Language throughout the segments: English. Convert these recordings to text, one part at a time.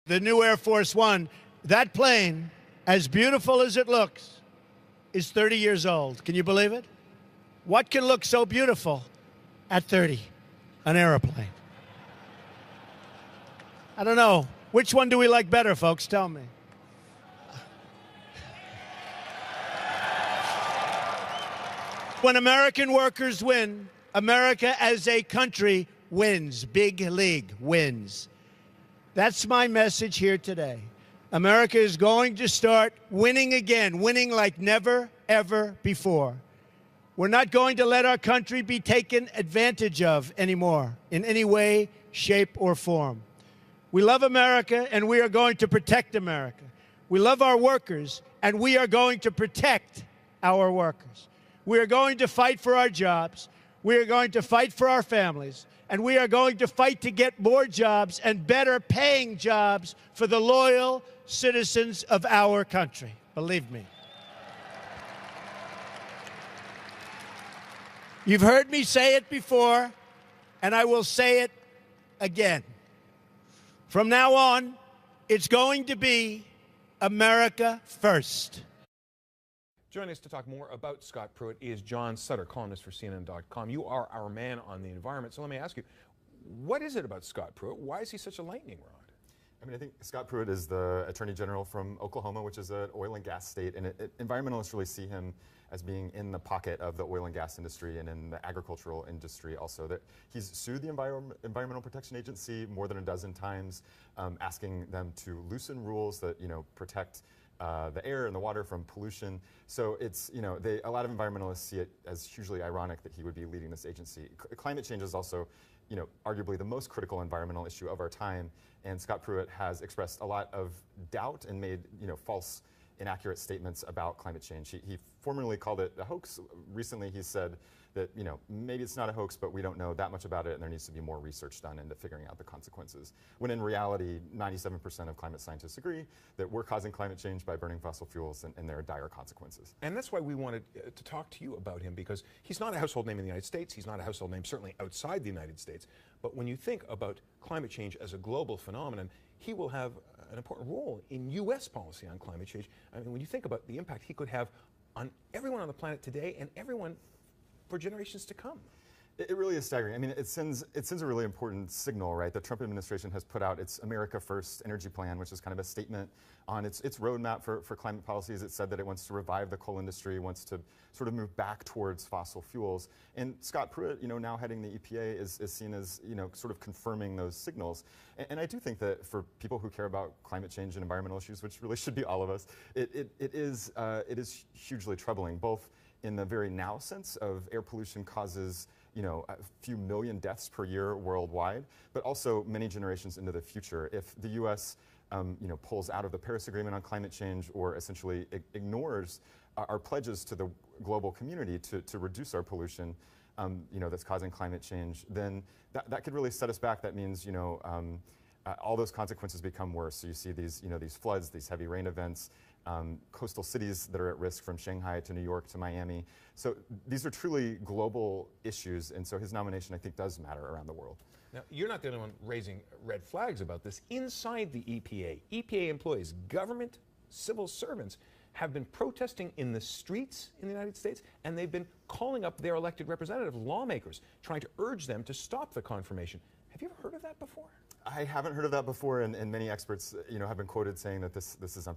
The new Air Force One, that plane, as beautiful as it looks, is 30 years old. Can you believe it? What can look so beautiful at 30? An airplane. I don't know. Which one do we like better, folks? Tell me. When American workers win, America as a country wins. Big league wins. That's my message here today. America is going to start winning again, winning like never, ever before. We're not going to let our country be taken advantage of anymore in any way, shape, or form. We love America, and we are going to protect America. We love our workers, and we are going to protect our workers. We are going to fight for our jobs. We are going to fight for our families. And we are going to fight to get more jobs and better paying jobs for the loyal citizens of our country. Believe me. You've heard me say it before, and I will say it again. From now on, it's going to be America first. Joining us to talk more about Scott Pruitt is John Sutter, columnist for CNN.com. You are our man on the environment, so let me ask you, what is it about Scott Pruitt? Why is he such a lightning rod? I mean, I think Scott Pruitt is the Attorney General from Oklahoma, which is an oil and gas state, and environmentalists really see him as being in the pocket of the oil and gas industry and in the agricultural industry also. That he's sued the Environmental Protection Agency more than a dozen times, asking them to loosen rules that, protect the air and the water from pollution. So it's, a lot of environmentalists see it as hugely ironic that he would be leading this agency. Climate change is also, arguably the most critical environmental issue of our time. And Scott Pruitt has expressed a lot of doubt and made, false, inaccurate statements about climate change. He formerly called it a hoax. Recently he said that, maybe it's not a hoax, but we don't know that much about it and there needs to be more research done into figuring out the consequences. When in reality, 97% of climate scientists agree that we're causing climate change by burning fossil fuels and there are dire consequences. And that's why we wanted to talk to you about him, because he's not a household name in the United States. He's not a household name certainly outside the United States. But when you think about climate change as a global phenomenon, he will have an important role in U.S. policy on climate change. I mean, when you think about the impact he could have on everyone on the planet today and everyone for generations to come. It really is staggering. I mean, it sends a really important signal, right? The Trump administration has put out its America First energy plan, which is kind of a statement on its roadmap for climate policies. It said that it wants to revive the coal industry, wants to sort of move back towards fossil fuels. And Scott Pruitt, now heading the EPA, is seen as, sort of confirming those signals. And I do think that for people who care about climate change and environmental issues, which really should be all of us, it is hugely troubling, both in the very now sense of air pollution causes a few million deaths per year worldwide, but also many generations into the future. If the U.S. Pulls out of the Paris Agreement on climate change or essentially ignores our pledges to the global community to reduce our pollution, that's causing climate change, then that could really set us back. That means all those consequences become worse. So you see these these floods, these heavy rain events. Coastal cities that are at risk from Shanghai to New York to Miami. So these are truly global issues, and so his nomination, I think, does matter around the world. Now, you're not the only one raising red flags about this. Inside the EPA employees, government civil servants, have been protesting in the streets in the United States, and they've been calling up their elected representative lawmakers, trying to urge them to stop the confirmation. Have you ever heard of that before? I haven't heard of that before, and many experts, have been quoted saying that this is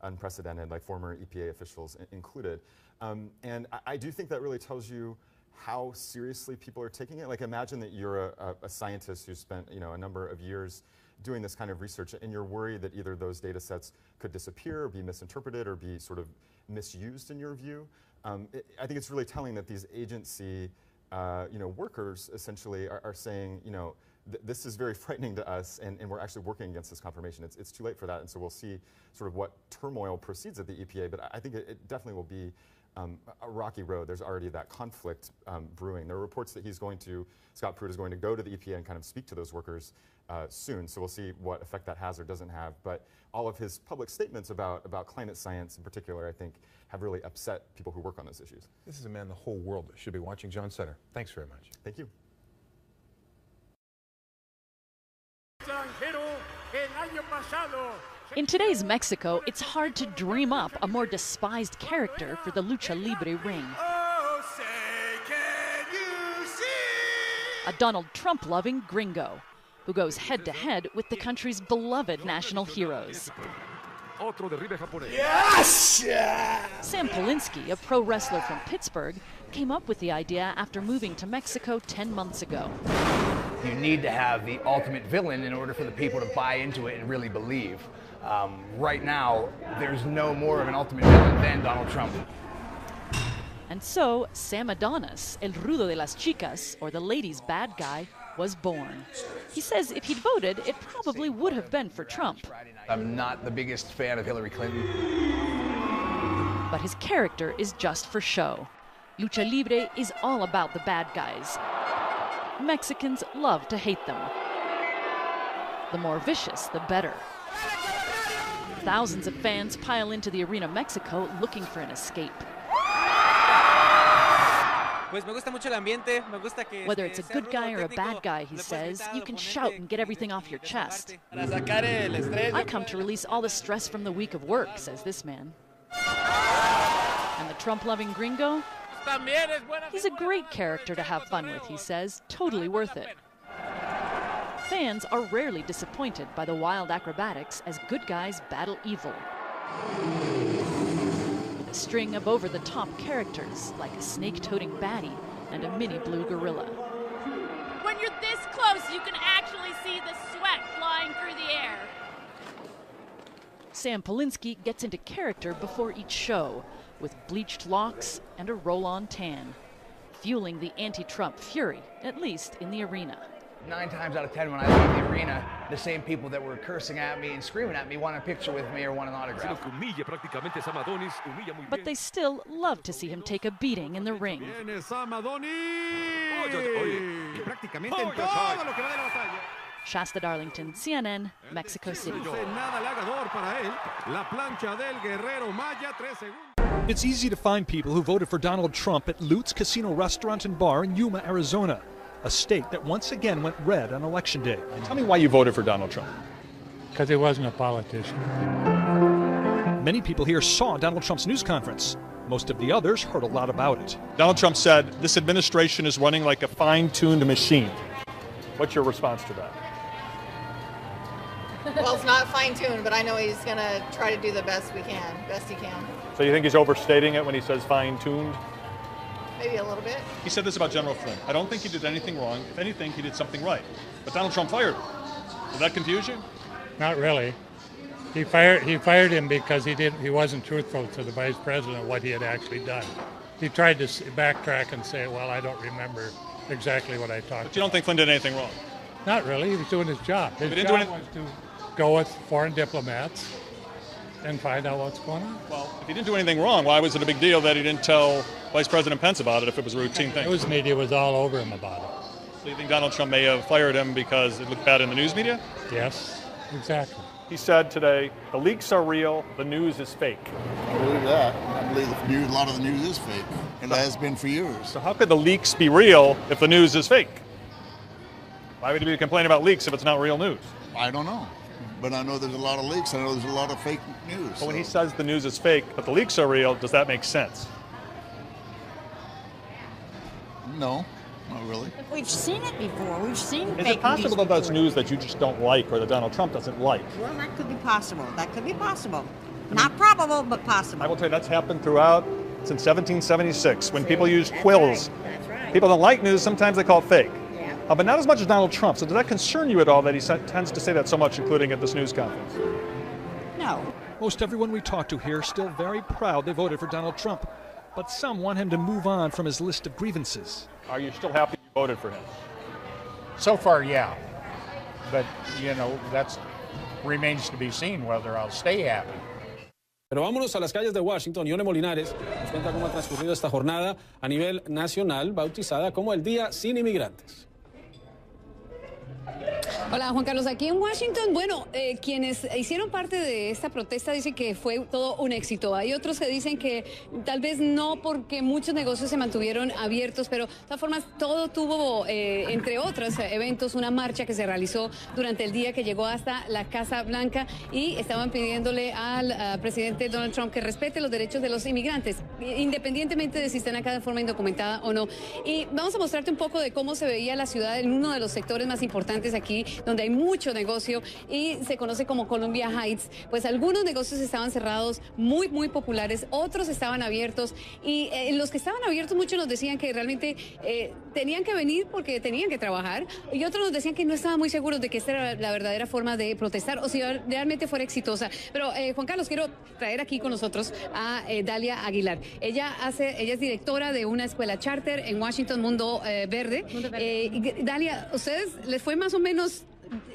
unprecedented, like former EPA officials included. And I do think that really tells you how seriously people are taking it. Like, imagine that you're a scientist who spent, a number of years doing this kind of research, and you're worried that either those data sets could disappear or be misinterpreted or be sort of misused in your view. I think it's really telling that these agency, workers essentially are saying, this is very frightening to us, and we're actually working against this confirmation. It's too late for that, and so we'll see sort of what turmoil proceeds at the EPA, but I think it definitely will be a rocky road. There's already that conflict brewing. There are reports that Scott Pruitt is going to go to the EPA and kind of speak to those workers soon, so we'll see what effect that has or doesn't have. But all of his public statements about climate science in particular, I think, have really upset people who work on those issues. This is a man the whole world should be watching. John Sutter, thanks very much. Thank you. In today's Mexico, it's hard to dream up a more despised character for the lucha libre ring. A Donald Trump-loving gringo who goes head-to-head with the country's beloved national heroes. Yes! Sam Polinsky, a pro wrestler from Pittsburgh, came up with the idea after moving to Mexico 10 months ago. You need to have the ultimate villain in order for the people to buy into it and really believe. Right now, there's no more of an ultimate villain than Donald Trump. And so, Sam Adonis, El Rudo de las Chicas, or the ladies' bad guy, was born. He says if he'd voted, it probably would have been for Trump. I'm not the biggest fan of Hillary Clinton. But his character is just for show. Lucha Libre is all about the bad guys. Mexicans love to hate them. The more vicious, the better. Thousands of fans pile into the Arena Mexico looking for an escape. Whether it's a good guy or a bad guy, he says, you can shout and get everything off your chest. I come to release all the stress from the week of work, says this man. And the Trump-loving gringo? He's a great character to have fun with, he says. Totally worth it. Fans are rarely disappointed by the wild acrobatics as good guys battle evil. A string of over-the-top characters, like a snake-toting baddie and a mini blue gorilla. When you're this close, you can actually see the sweat flying through the air. Sam Polinsky gets into character before each show, with bleached locks and a roll-on tan, fueling the anti-Trump fury, at least in the arena. 9 times out of 10 when I leave the arena, the same people that were cursing at me and screaming at me want a picture with me or want an autograph. But they still love to see him take a beating in the ring. Shasta Darlington, CNN, Mexico City. It's easy to find people who voted for Donald Trump at Lutz Casino Restaurant and Bar in Yuma, Arizona, a state that once again went red on Election Day. Tell me why you voted for Donald Trump. Because he wasn't a politician. Many people here saw Donald Trump's news conference. Most of the others heard a lot about it. Donald Trump said, this administration is running like a fine-tuned machine. What's your response to that? Well, it's not fine-tuned, but I know he's going to try to do the best he can. So you think he's overstating it when he says fine-tuned? Maybe a little bit. He said this about General Flynn. I don't think he did anything wrong. If anything, he did something right. But Donald Trump fired him. Did that confuse you? Not really. He fired him because he wasn't truthful to the vice president what he had actually done. He tried to backtrack and say, well, I don't remember exactly what I talked about. But you don't think Flynn did anything wrong? Not really. He was doing his job. His job was to go with foreign diplomats and find out what's going on. Well, if he didn't do anything wrong, why was it a big deal that he didn't tell Vice President Pence about it if it was a routine thing? The news media was all over him about it. So you think Donald Trump may have fired him because it looked bad in the news media? Yes, exactly. He said today, the leaks are real, the news is fake. I believe that. I believe a lot of the news is fake, and it has been for years. So how could the leaks be real if the news is fake? Why would you be complaining about leaks if it's not real news? I don't know. But I know there's a lot of leaks. I know there's a lot of fake news. But when he says the news is fake, but the leaks are real, does that make sense? No, not really. We've seen it before. We've seen fake news. Is it possible that that's news that you just don't like or that Donald Trump doesn't like? Well, that could be possible. That could be possible. Not probable, but possible. I will tell you, that's happened throughout since 1776 when people used That's quills. Right. That's right. People don't like news, sometimes they call it fake. Yeah. But not as much as Donald Trump. So does that concern you at all that he tends to say that so much, including at this news conference? No. Most everyone we talk to here is still very proud they voted for Donald Trump. But some want him to move on from his list of grievances. Are you still happy you voted for him? So far, yeah. But, that remains to be seen whether I'll stay happy. Pero vámonos a las calles de Washington. Ione Molinares nos cuenta cómo ha transcurrido esta jornada a nivel nacional, bautizada como el Día Sin Inmigrantes. Hola, Juan Carlos. Aquí en Washington, bueno, quienes hicieron parte de esta protesta dicen que fue todo un éxito. Hay otros que dicen que tal vez no, porque muchos negocios se mantuvieron abiertos, pero de todas formas todo tuvo, entre otros eventos, una marcha que se realizó durante el día que llegó hasta la Casa Blanca y estaban pidiéndole al presidente Donald Trump que respete los derechos de los inmigrantes, independientemente de si están acá de forma indocumentada o no. Y vamos a mostrarte un poco de cómo se veía la ciudad en uno de los sectores más importantes aquí, donde hay mucho negocio y se conoce como Columbia Heights. Pues algunos negocios estaban cerrados, muy populares, otros estaban abiertos y los que estaban abiertos muchos nos decían que realmente tenían que venir porque tenían que trabajar y otros nos decían que no estaban muy seguros de que esta era la verdadera forma de protestar o si realmente fuera exitosa. Pero Juan Carlos, quiero traer aquí con nosotros a Dalia Aguilar. Ella es directora de una escuela charter en Washington, Mundo Verde. Dalia, ¿ustedes les fue más o menos?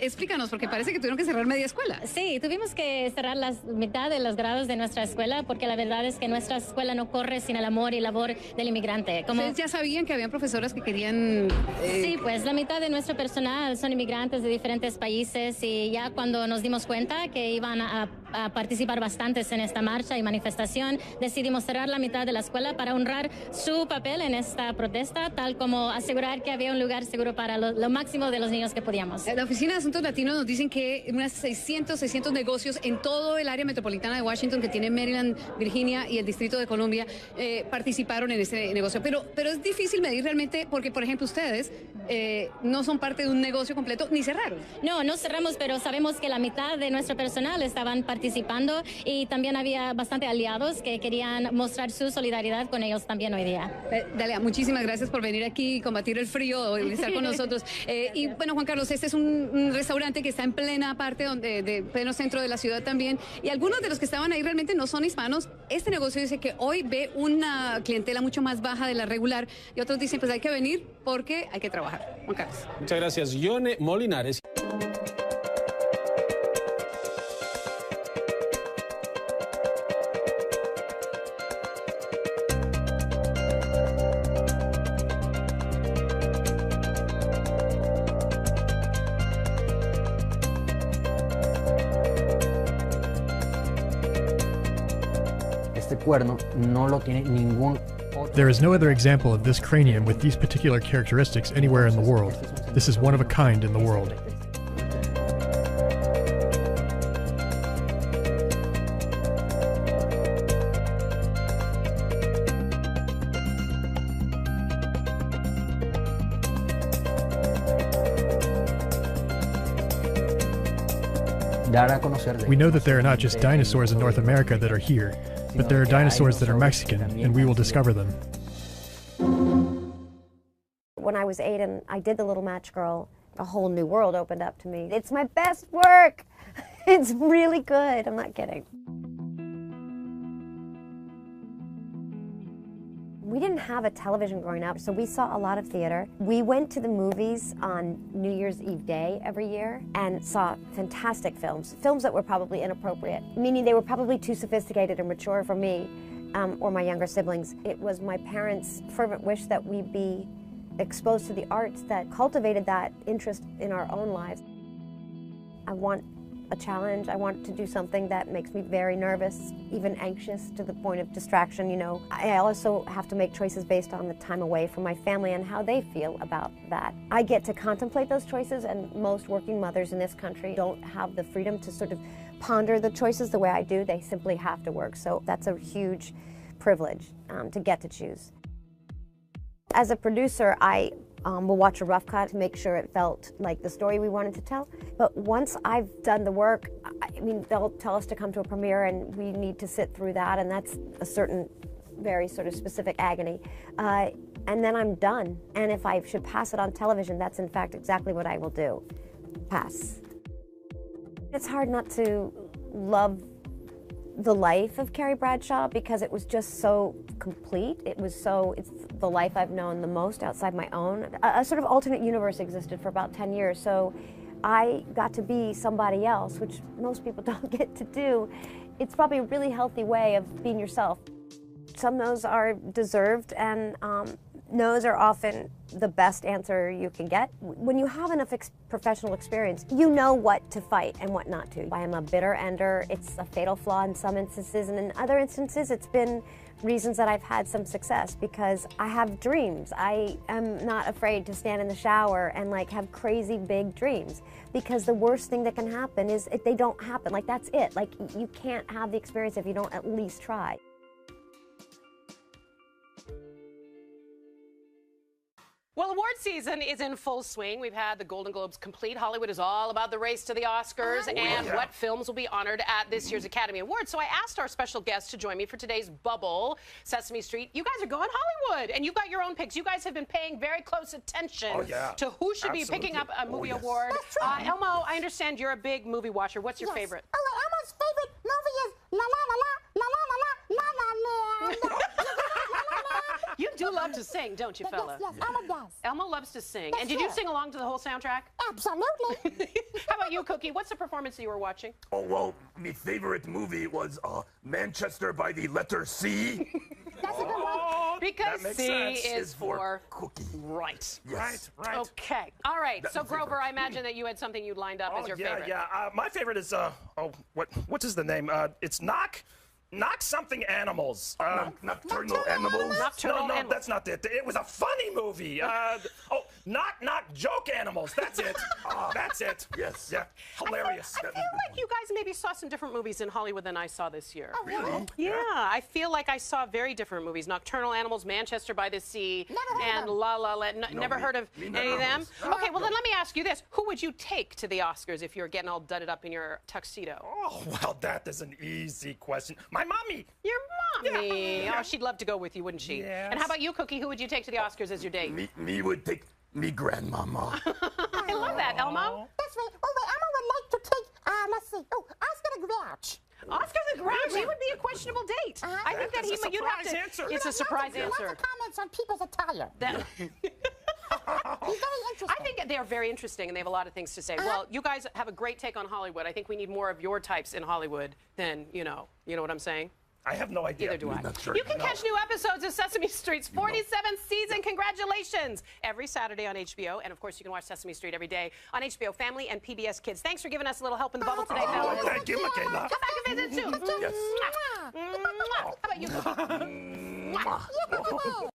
Explícanos, porque parece que tuvieron que cerrar media escuela. Sí, tuvimos que cerrar la mitad de los grados de nuestra escuela porque la verdad es que nuestra escuela no corre sin el amor y labor del inmigrante. ¿Ustedes ya sabían que habían profesoras que querían...? Sí, pues la mitad de nuestro personal son inmigrantes de diferentes países y ya cuando nos dimos cuenta que iban a participar bastantes en esta marcha y manifestación, decidimos cerrar la mitad de la escuela para honrar su papel en esta protesta, tal como asegurar que había un lugar seguro para lo máximo de los niños que podíamos. La Oficina de Asuntos Latinos nos dicen que unas 600 negocios en todo el área metropolitana de Washington, que tiene Maryland, Virginia y el Distrito de Columbia, participaron en ese negocio. Pero es difícil medir realmente porque, por ejemplo, ustedes no son parte de un negocio completo ni cerraron. No cerramos, pero sabemos que la mitad de nuestro personal estaban participando y también había bastante aliados que querían mostrar su solidaridad con ellos también hoy día. Dalia, muchísimas gracias por venir aquí y combatir el frío y estar con nosotros. Y bueno, Juan Carlos, este es un restaurante que está en plena parte de pleno centro de la ciudad también, y algunos de los que estaban ahí realmente no son hispanos. Este negocio dice que hoy ve una clientela mucho más baja de la regular y otros dicen pues hay que venir porque hay que trabajar. Juan Carlos. Muchas gracias, Yone Molinares. Cuerno no lo tiene ningún otro. There is no other example of this cranium with these particular characteristics anywhere in the world. This is one of a kind in the world. We know that there are not just dinosaurs in North America that are here, but there are dinosaurs that are Mexican, and we will discover them. When I was 8 and I did The Little Match Girl, a whole new world opened up to me. It's my best work! It's really good, I'm not kidding. We didn't have a television growing up, so we saw a lot of theater. We went to the movies on New Year's Eve day every year and saw fantastic films that were probably inappropriate, meaning they were probably too sophisticated or mature for me or my younger siblings. It was my parents' fervent wish that we be exposed to the arts that cultivated that interest in our own lives. I want a challenge. I want to do something that makes me very nervous, even anxious to the point of distraction, you know. I also have to make choices based on the time away from my family and how they feel about that. I get to contemplate those choices, and most working mothers in this country don't have the freedom to sort of ponder the choices the way I do. They simply have to work. So that's a huge privilege to get to choose. As a producer, I will watch a rough cut to make sure it felt like the story we wanted to tell. But once I've done the work, I mean, they'll tell us to come to a premiere and we need to sit through that, and that's a certain very sort of specific agony. And then I'm done. And if I should pass it on television, that's in fact exactly what I will do. Pass. It's hard not to love the life of Carrie Bradshaw because it was just so complete. It's the life I've known the most outside my own. A sort of alternate universe existed for about 10 years, so I got to be somebody else, which most people don't get to do. It's probably a really healthy way of being yourself. Some no's are deserved, and No's are often the best answer you can get. When you have enough professional experience, you know what to fight and what not to. I am a bitter ender. It's a fatal flaw in some instances, and in other instances it's been reasons that I've had some success because I have dreams. I am not afraid to stand in the shower and like have crazy big dreams, because the worst thing that can happen is if they don't happen. Like, that's it. Like, you can't have the experience if you don't at least try. Well, award season is in full swing. We've had the Golden Globes complete. Hollywood is all about the race to the Oscars and what films will be honored at this year's Academy Awards. So I asked our special guest to join me for today's Bubble, Sesame Street. You guys are going Hollywood, and you've got your own picks. You guys have been paying very close attention to who should be picking up a movie award. Elmo, I understand you're a big movie watcher. What's your favorite? Oh, well, Elmo's favorite movie is La La La La La La La La La La. You do love to sing, don't you, fella? Yes, Elmo does. Elmo loves to sing. That's and did you sing along to the whole soundtrack? Absolutely. How about you, Cookie? What's the performance that you were watching? Oh, well, my favorite movie was Manchester by the letter C. That's a good one. Because that C makes sense. is for Cookie. Right. Yes. Right. Okay. All right. So, Grover, I imagine that you had something you lined up as your favorite. Yeah. My favorite is, what is the name? It's Knock something animals. Nocturnal animals? Nocturnal no, animals. That's not it. It was a funny movie. Knock joke animals. That's it. That's it. Yes. Yeah. Hilarious. I feel like you guys maybe saw some different movies in Hollywood than I saw this year. Oh, really? Yeah. I feel like I saw very different movies. Nocturnal Animals, Manchester by the Sea, and La La Land. Never heard of any of them? Okay, well, then let me ask you this. Who would you take to the Oscars if you're getting all dudded up in your tuxedo? Oh, well, that is an easy question. My mommy. Your mommy. Yeah. Oh, she'd love to go with you, wouldn't she? Yes. And how about you, Cookie? Who would you take to the Oscars as your date? Me would take me grandmama. I love that. Elmo? That's right. Oh, wait, Elmo would like to take, let's see. Oh, Oscar the Grouch. Oscar the Grouch, he would be a questionable date. I think that That's a you'd have to. surprise answer. It's a surprise answer. Lots of comments on people's attire. He's very interesting. I think they are very interesting, and they have a lot of things to say. Well, you guys have a great take on Hollywood. I think we need more of your types in Hollywood than, you know what I'm saying? I have no idea. Neither do I. Not sure. You can catch new episodes of Sesame Street's 47th season. Congratulations! Every Saturday on HBO. And, of course, you can watch Sesame Street every day on HBO Family and PBS Kids. Thanks for giving us a little help in the bubble today, fellas. Thank you, Michaela. Come back and visit, too. Yes. How about you?